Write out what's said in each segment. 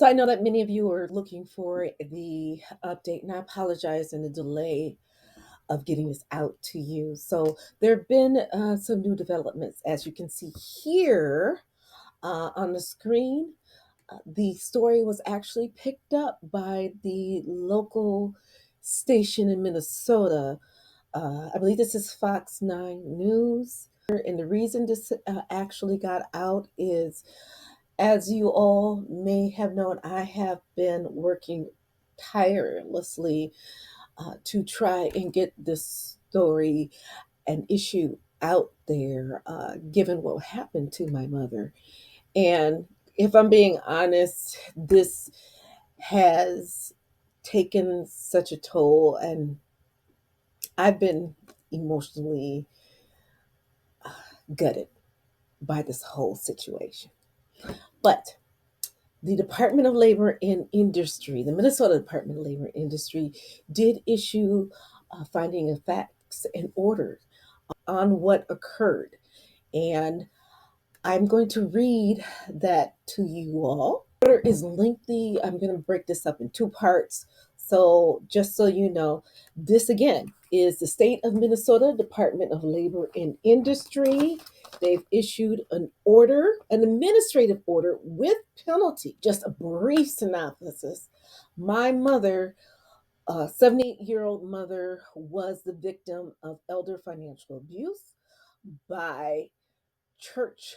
So I know that many of you are looking for the update, and I apologize in the delay of getting this out to you. So there have been some new developments, as you can see here on the screen. The story was actually picked up by the local station in Minnesota. I believe this is Fox 9 News. And the reason this actually got out is, as you all may have known, I have been working tirelessly to try and get this story and issue out there, given what happened to my mother. And if I'm being honest, this has taken such a toll, and I've been emotionally gutted by this whole situation. But the Department of Labor and Industry, the Minnesota Department of Labor and Industry, did issue finding of facts and orders on what occurred. And I'm going to read that to you all. The order is lengthy. I'm going to break this up in two parts. So, just so you know, this again is the state of Minnesota Department of Labor and Industry. They've issued an order, an administrative order with penalty. Just a brief synopsis. My mother, a 78-year-old mother, was the victim of elder financial abuse by church,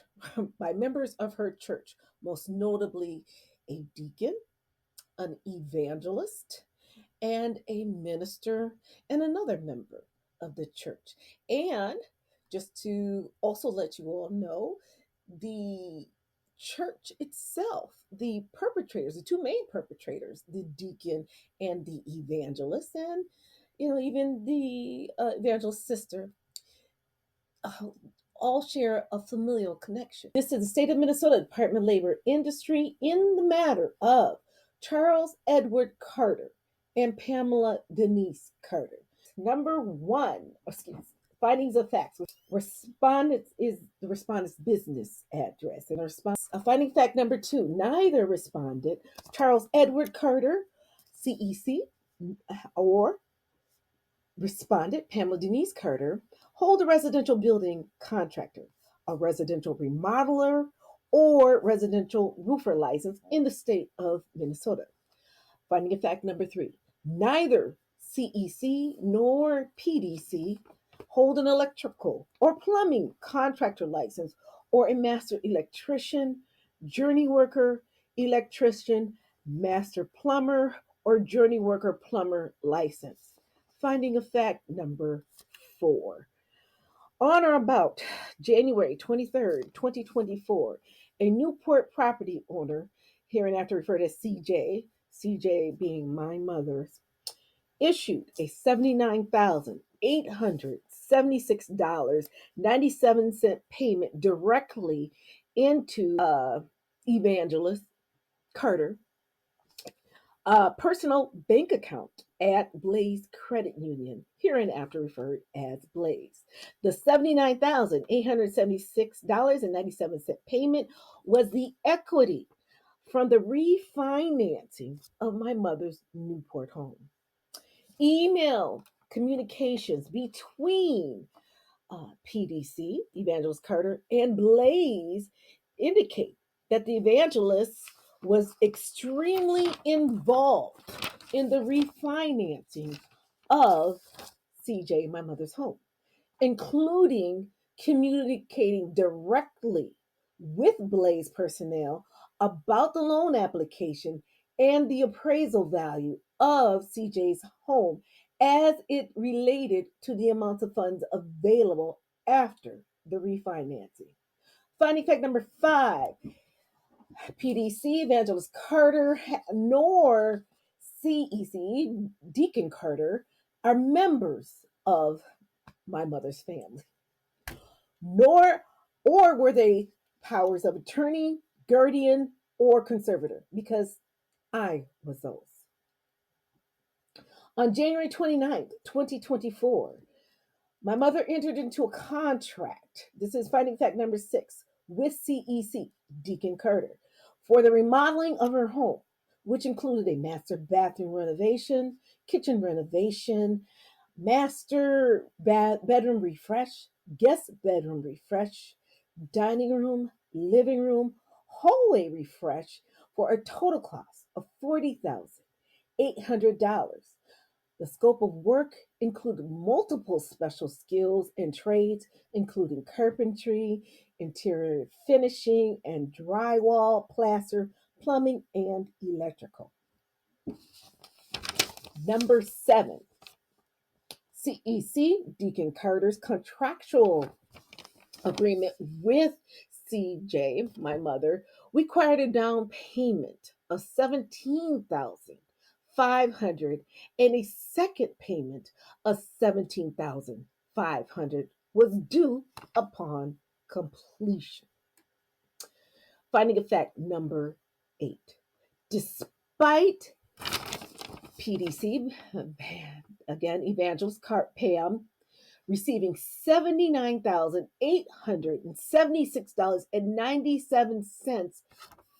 by members of her church, most notably a deacon, an evangelist, and a minister, and another member of the church. And just to also let you all know, the church itself, the perpetrators, the two main perpetrators, the deacon and the evangelist, and even the evangelist sister, uh, all share a familial connection. This is the state of Minnesota Department of Labor Industry in the matter of Charles Edward Carter and Pamela Denise Carter. Number one, findings of facts. Respondent is the respondent's business address. And response, finding fact number two, neither respondent, Charles Edward Carter, CEC, or respondent, Pamela Denise Carter, hold a residential building contractor, a residential remodeler, or residential roofer license in the state of Minnesota. Finding of fact number three, neither CEC nor PDC hold an electrical or plumbing contractor license or a master electrician, journey worker, electrician, master plumber, or journey worker plumber license. Finding of fact number four. On or about January 23rd, 2024, a Newport property owner, hereinafter referred as CJ being my mother's, issued a $79,876.97 payment directly into Evangelist Carter personal bank account at Blaze Credit Union, hereinafter referred as Blaze. The $79,876.97 payment was the equity from the refinancing of my mother's Newport home. Email communications between PDC, Evangelist Carter, and Blaze indicate that the evangelist was extremely involved in the refinancing of CJ, my mother's home, including communicating directly with Blaze personnel about the loan application and the appraisal value of CJ's home as it related to the amounts of funds available after the refinancing. Finding fact number five, PDC, Evangelist Carter, nor CEC, Deacon Carter, are members of my mother's family, nor or were they powers of attorney, guardian, or conservator, because I was those. On January 29th, 2024, my mother entered into a contract. This is finding fact number six with CEC, Deacon Carter, for the remodeling of her home which included a master bathroom renovation, kitchen renovation, bedroom refresh, guest bedroom refresh, dining room, living room, hallway refresh for a total cost of $40,800. The scope of work included multiple special skills and trades, including carpentry, interior finishing, and drywall, plaster, plumbing, and electrical. Number 7, CEC, Deacon Carter's contractual agreement with CJ, my mother, required a down payment of $17,500 and a second payment of $17,500 was due upon completion. Finding of fact number 8. Despite PDC, again, Evangelist Pam, receiving $79,876.97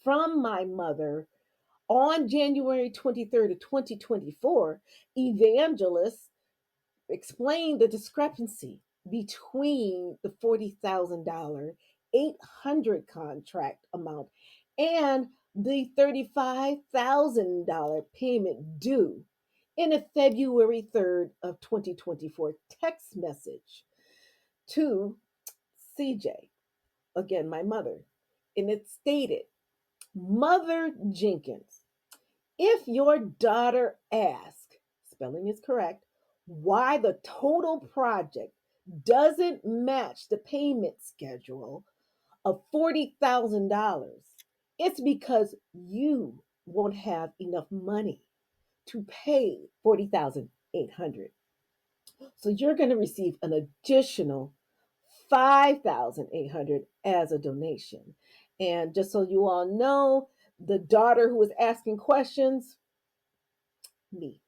from my mother on January 23rd of 2024, Evangelist explained the discrepancy between the $40,000 800 contract amount and the $35,000 payment due in a February 3rd of 2024 text message to CJ, again my mother, and it stated, "Mother Jenkins, if your daughter asks, spelling is correct, why the total project doesn't match the payment schedule of $40,000, it's because you won't have enough money to pay $40,800. So you're going to receive an additional $5,800 as a donation." And just so you all know, the daughter who was asking questions, me.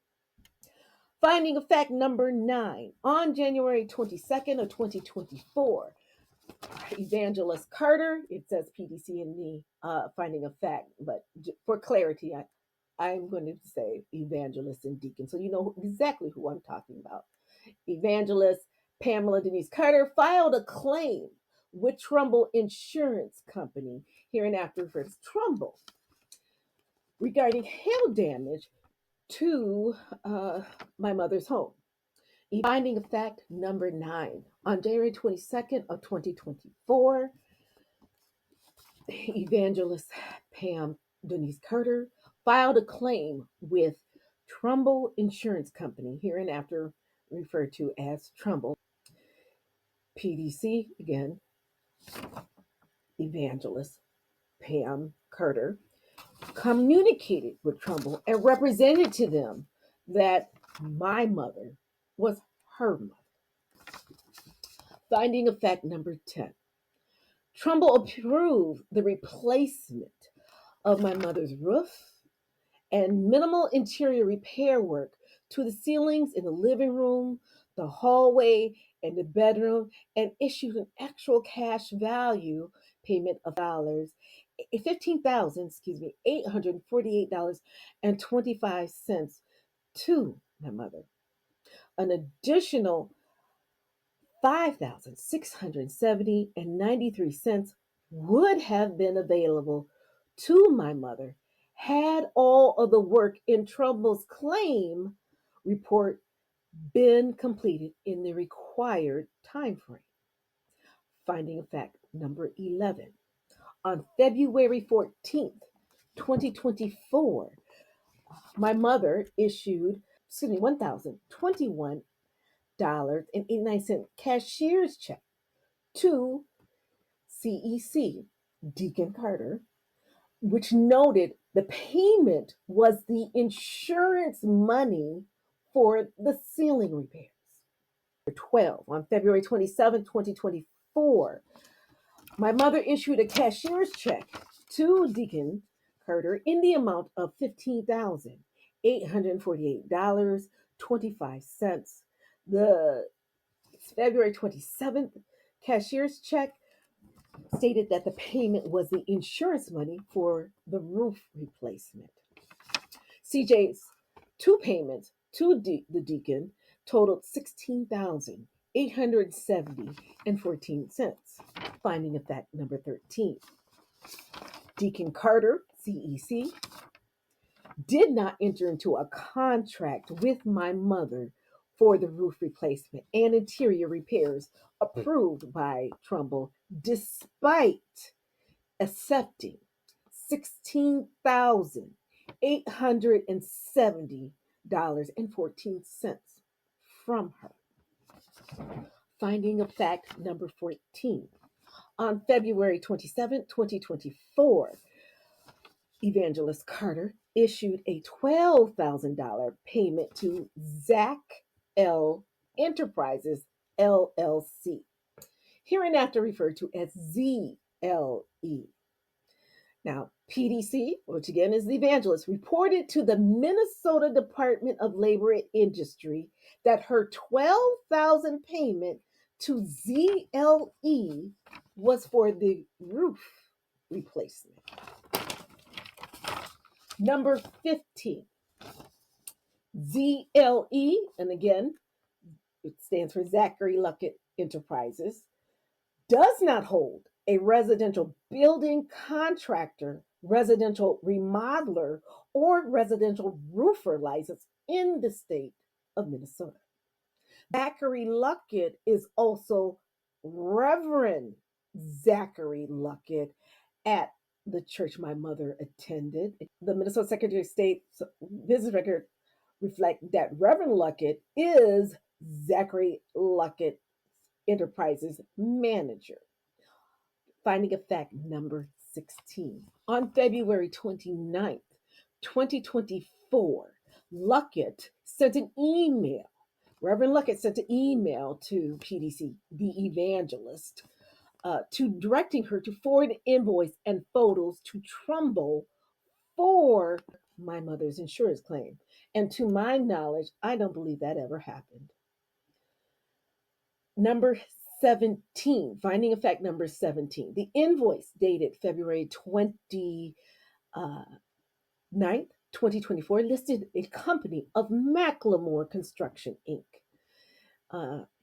Finding of fact number 9. On January 22nd of 2024, Evangelist Carter, it says PDC in the finding of fact, but for clarity, I'm going to say Evangelist and Deacon, so you know exactly who I'm talking about. Evangelist Pamela Denise Carter filed a claim with Trumbull Insurance Company, hereinafter referred as Trumbull, regarding hail damage to my mother's home. Finding of fact number 9. On January 22nd of 2024, Evangelist Pam Denise Carter filed a claim with Trumbull Insurance Company, hereinafter referred to as Trumbull. PDC, again, Evangelist Pam Carter, communicated with Trumbull and represented to them that my mother was her mother. Finding of fact number 10. Trumbull approved the replacement of my mother's roof and minimal interior repair work to the ceilings in the living room, the hallway, and the bedroom, and issued an actual cash value payment of $848.25 to my mother. An additional $5,670.93 would have been available to my mother had all of the work in Trumbull's claim report been completed in the required time frame. Finding of fact number 11. On February 14th, 2024, my mother issued, $1,021.89 cashier's check to CEC, Deacon Carter, which noted the payment was the insurance money for the ceiling repairs. 12. On February 27, 2024, my mother issued a cashier's check to Deacon Carter in the amount of $15,848.25. The February 27th cashier's check stated that the payment was the insurance money for the roof replacement. CJ's two payments to the deacon totaled $16,870.14. Finding of fact number 13. Deacon Carter, CEC, did not enter into a contract with my mother for the roof replacement and interior repairs approved by Trumbull, despite accepting $16,870.14 from her. Finding of fact number 14. On February 27, 2024, Evangelist Carter issued a $12,000 payment to Zach L. Enterprises, LLC, hereinafter referred to as ZLE. Now, PDC, which again is the evangelist, reported to the Minnesota Department of Labor and Industry that her $12,000 payment to ZLE was for the roof replacement. Number 15, ZLE, and again, it stands for Zachary Luckett Enterprises, does not hold a residential building contractor, residential remodeler, or residential roofer license in the state of Minnesota. Zachary Luckett is also Reverend Zachary Luckett at the church my mother attended. The Minnesota Secretary of State's business record reflect that Reverend Luckett is Zachary Luckett Enterprises manager. Finding of fact number 16. On February 29th, 2024, Luckett sent an email. Reverend Luckett sent an email to PDC, the evangelist, to directing her to forward an invoice and photos to Trumbull for my mother's insurance claim. And to my knowledge, I don't believe that ever happened. Number 17, finding of fact number 17. The invoice dated February 29th, 2024, listed a company of Macklemore Construction, Inc.,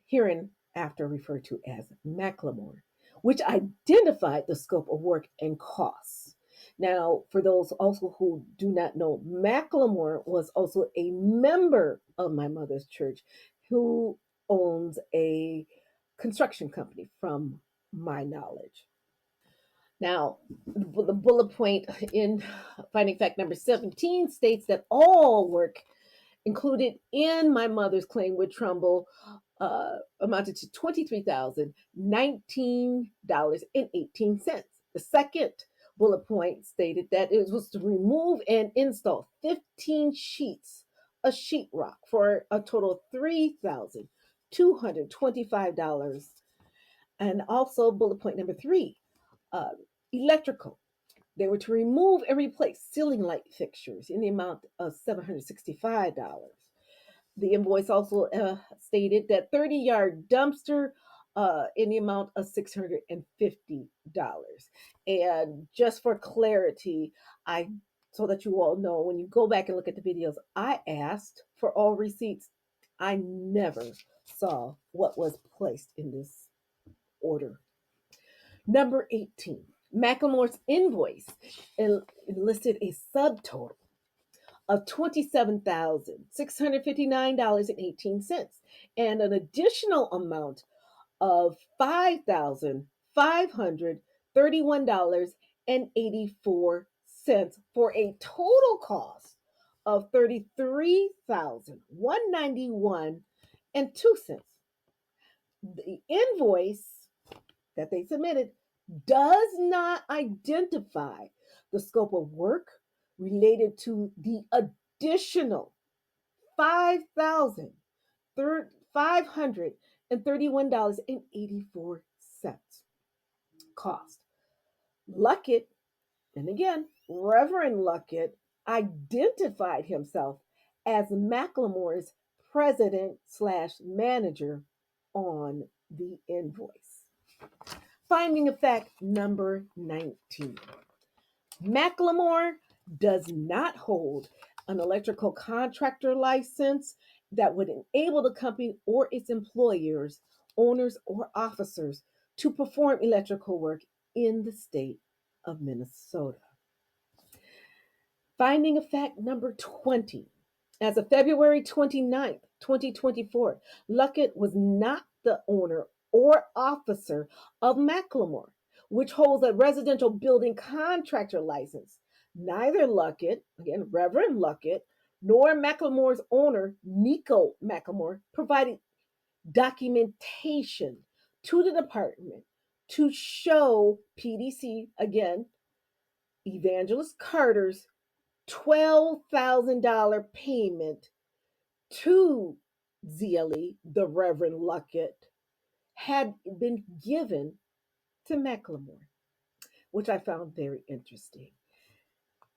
hereinafter referred to as Macklemore, which identified the scope of work and costs. Now, for those also who do not know, Macklemore was also a member of my mother's church who owns a construction company from my knowledge. Now, the bullet point in finding fact number 17 states that all work included in my mother's claim with Trumbull amounted to $23,019.18. The second bullet point stated that it was to remove and install 15 sheets of sheetrock for a total of $3,225. And also bullet point number 3, electrical. They were to remove and replace ceiling light fixtures in the amount of $765. The invoice also stated that 30-yard dumpster in the amount of $650. And just for clarity, so that you all know, when you go back and look at the videos, I asked for all receipts. I never saw what was placed in this order. Number 18, Macklemore's invoice enlisted a subtotal of $27,659.18 and an additional amount of $5,531.84 for a total cost of $33,191.02. The invoice that they submitted does not identify the scope of work related to the additional $5,531.84 cost. Luckett, and again, Reverend Luckett, identified himself as Macklemore's president / manager on the invoice. Finding of fact number 19. Macklemore does not hold an electrical contractor license that would enable the company or its employers, owners, or officers to perform electrical work in the state of Minnesota. Finding of fact number 20. As of February 29th, 2024, Luckett was not the owner or officer of Macklemore, which holds a residential building contractor license. Neither Luckett, again, Reverend Luckett, nor Macklemore's owner, Nico Macklemore, provided documentation to the department to show PDC, again, Evangelist Carter's $12,000 payment to ZLE, the Reverend Luckett, had been given to Macklemore, which I found very interesting.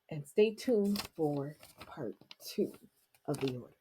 And stay tuned for part 2 of the order.